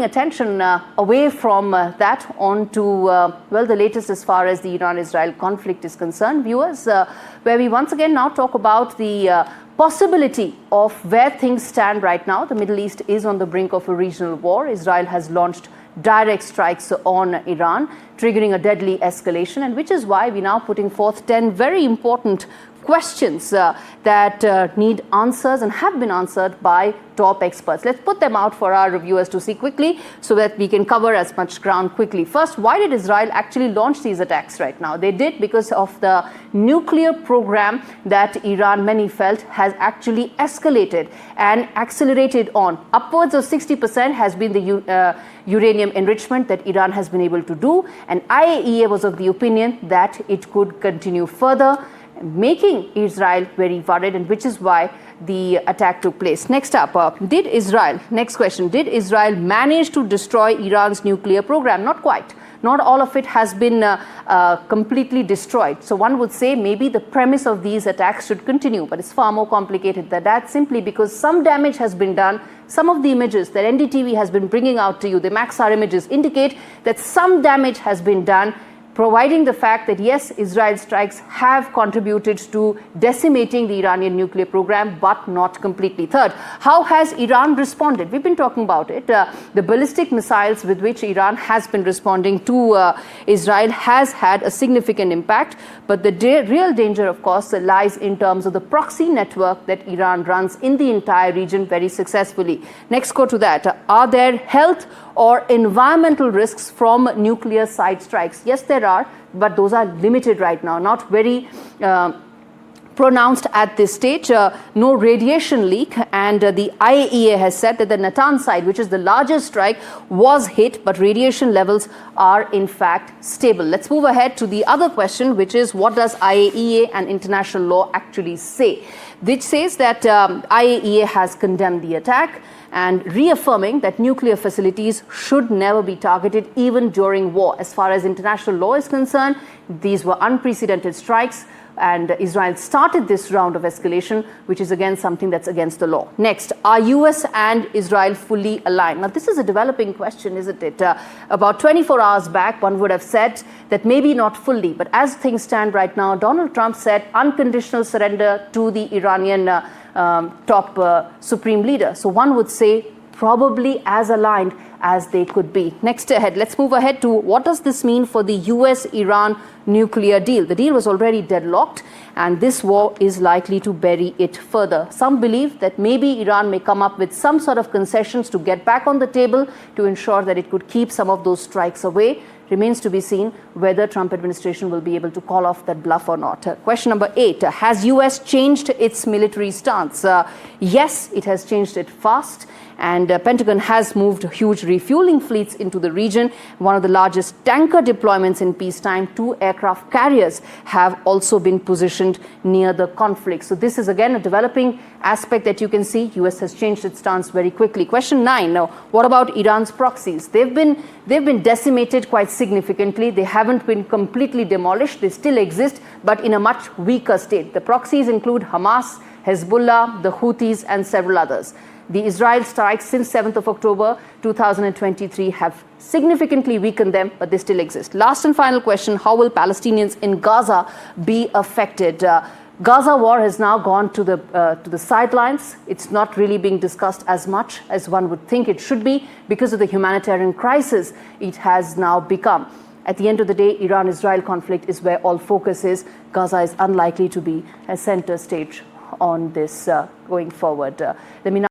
Attention away from that on to, well, the latest as far as the Iran-Israel conflict is concerned, viewers, where we once again now talk about the possibility of where things stand right now. The Middle East is on the brink of a regional war. Israel has launched direct strikes on Iran, triggering a deadly escalation, and which is why we're now putting forth 10 very important questions that need answers and have been answered by top experts. Let's put them out for our reviewers to see quickly so that we can cover as much ground quickly. First, why did Israel actually launch these attacks right now? They did because of the nuclear program that Iran, many felt, has actually escalated and accelerated on. Upwards of 60% has been the uranium enrichment that Iran has been able to do, and IAEA was of the opinion that it could continue further, making Israel very worried, and which is why the attack took place. Next up, next question, did Israel manage to destroy Iran's nuclear program? Not quite. Not all of it has been completely destroyed. So one would say maybe the premise of these attacks should continue, but it's far more complicated than that, simply because some damage has been done. Some of the images that NDTV has been bringing out to you, the Maxar images, indicate that some damage has been done, providing the fact that yes, Israel's strikes have contributed to decimating the Iranian nuclear program, but not completely. Third, how has Iran responded? We've been talking about it. The ballistic missiles with which Iran has been responding to Israel has had a significant impact, but the real danger, of course, lies in terms of the proxy network that Iran runs in the entire region very successfully. Next, go to that. Are there health or environmental risks from nuclear side strikes? Yes, there are, but those are limited right now, not very pronounced at this stage. No radiation leak, and the IAEA has said that the Natanz site, which is the largest strike, was hit, but radiation levels are in fact stable. Let's move ahead to the other question, which is what does IAEA and international law actually say? Which says that IAEA has condemned the attack and reaffirming that nuclear facilities should never be targeted even during war. As far as international law is concerned, these were unprecedented strikes, and Israel started this round of escalation, which is again something that's against the law. Next, are US and Israel fully aligned? Now, this is a developing question, isn't it? About 24 hours back, one would have said that maybe not fully, but as things stand right now, Donald Trump said unconditional surrender to the Iranian top supreme leader. So one would say probably as aligned as they could be. Next ahead, let's move ahead to what does this mean for the US-Iran nuclear deal? The deal was already deadlocked, and this war is likely to bury it further. Some believe that maybe Iran may come up with some sort of concessions to get back on the table to ensure that it could keep some of those strikes away. Remains to be seen whether Trump administration will be able to call off that bluff or not. Question number 8, has US changed its military stance? Yes, it has changed it fast, and Pentagon has moved huge refueling fleets into the region. One of the largest tanker deployments in peacetime, 2 aircraft carriers have also been positioned near the conflict. So this is again a developing aspect that you can see. US has changed its stance very quickly. Question 9, now what about Iran's proxies? They've been decimated quite significantly. They haven't been completely demolished. They still exist, but in a much weaker state. The proxies include Hamas, Hezbollah, the Houthis, and several others. The Israel strikes since 7th of October 2023 have significantly weakened them, but they still exist. Last and final question, how will Palestinians in Gaza be affected? Gaza war has now gone to the sidelines. It's not really being discussed as much as one would think it should be because of the humanitarian crisis it has now become. At the end of the day, Iran-Israel conflict is where all focus is. Gaza is unlikely to be a center stage on this going forward. Let me now